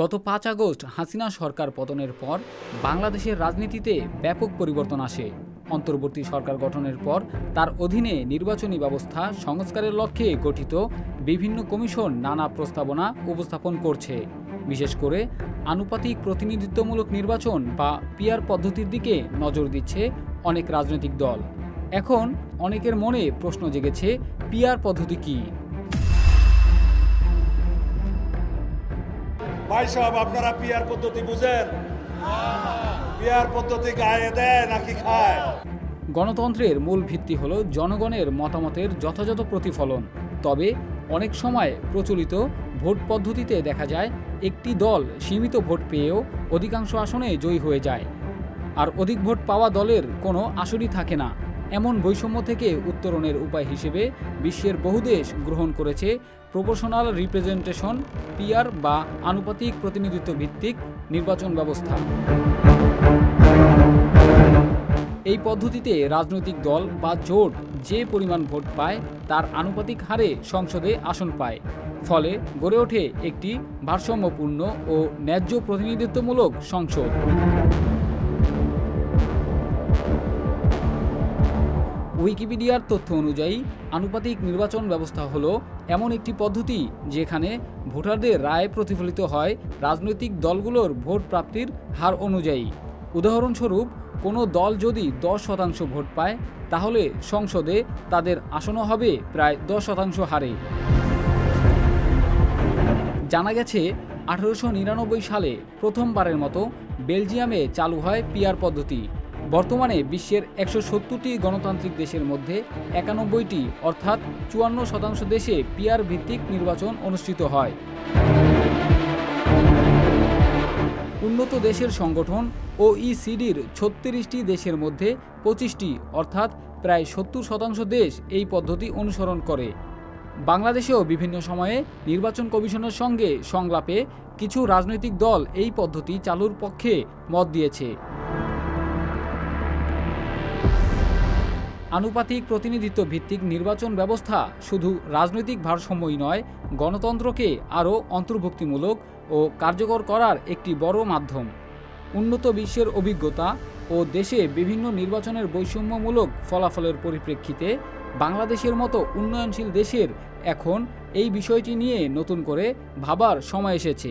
গত ৫ আগস্ট হাসিনা সরকার পতনের পর বাংলাদেশের রাজনীতিতে ব্যাপক পরিবর্তন আসে। অন্তর্বর্তী সরকার গঠনের পর তার অধীনে নির্বাচনী ব্যবস্থা সংস্কারের লক্ষ্যে গঠিত বিভিন্ন কমিশন নানা প্রস্তাবনা উপস্থাপন করছে। বিশেষ করে আনুপাতিক প্রতিনিধিত্বমূলক নির্বাচন বা পিআর পদ্ধতির দিকে নজর দিচ্ছে অনেক রাজনৈতিক দল। এখন অনেকের মনে প্রশ্ন জেগেছে, পিআর পদ্ধতি কি? ভাই সাহেব, আপনারা পিআর পদ্ধতি বুঝেন? পিআর পদ্ধতি গায়ে দেয় নাকি খায়? গণতন্ত্রের মূল ভিত্তি হলো জনগণের মতামতের যথাযথ প্রতিফলন। তবে অনেক সময় প্রচলিত ভোট পদ্ধতিতে দেখা যায় একটি দল সীমিত ভোট পেয়েও অধিকাংশ আসনে জয়ী হয়ে যায়, আর অধিক ভোট পাওয়া দলের কোনো আসনই থাকে না। এমন বৈষম্য থেকে উত্তরণের উপায় হিসেবে বিশ্বের বহু দেশ গ্রহণ করেছে প্রপোর্শনাল রিপ্রেজেন্টেশন, পিআর বা আনুপাতিক প্রতিনিধিত্ব ভিত্তিক নির্বাচন ব্যবস্থা। এই পদ্ধতিতে রাজনৈতিক দল বা জোট যে পরিমাণ ভোট পায় তার আনুপাতিক হারে সংসদে আসন পায়। ফলে গড়ে ওঠে একটি ভারসাম্যপূর্ণ ও ন্যায্য প্রতিনিধিত্বমূলক সংসদ। উইকিপিডিয়ার তথ্য অনুযায়ী আনুপাতিক নির্বাচন ব্যবস্থা হলো এমন একটি পদ্ধতি যেখানে ভোটারদের রায় প্রতিফলিত হয় রাজনৈতিক দলগুলোর ভোট প্রাপ্তির হার অনুযায়ী। উদাহরণস্বরূপ, কোনো দল যদি 10% ভোট পায় তাহলে সংসদে তাদের আসনও হবে প্রায় 10% হারে। জানা গেছে 1899 সালে প্রথমবারের মতো বেলজিয়ামে চালু হয় পিআর পদ্ধতি। বর্তমানে বিশ্বের 170টি গণতান্ত্রিক দেশের মধ্যে 91টি অর্থাৎ 54% দেশে পিআর ভিত্তিক নির্বাচন অনুষ্ঠিত হয়। উন্নত দেশের সংগঠন ওইসিডির 36টি দেশের মধ্যে 25টি অর্থাৎ প্রায় 70% দেশ এই পদ্ধতি অনুসরণ করে। বাংলাদেশেও বিভিন্ন সময়ে নির্বাচন কমিশনের সঙ্গে সংলাপে কিছু রাজনৈতিক দল এই পদ্ধতি চালুর পক্ষে মত দিয়েছে। আনুপাতিক প্রতিনিধিত্ব ভিত্তিক নির্বাচন ব্যবস্থা শুধু রাজনৈতিক ভারসাম্যই নয়, গণতন্ত্রকে আরও অন্তর্ভুক্তিমূলক ও কার্যকর করার একটি বড় মাধ্যম। উন্নত বিশ্বের অভিজ্ঞতা ও দেশে বিভিন্ন নির্বাচনের বৈষম্যমূলক ফলাফলের পরিপ্রেক্ষিতে বাংলাদেশের মতো উন্নয়নশীল দেশের এখন এই বিষয়টি নিয়ে নতুন করে ভাবার সময় এসেছে।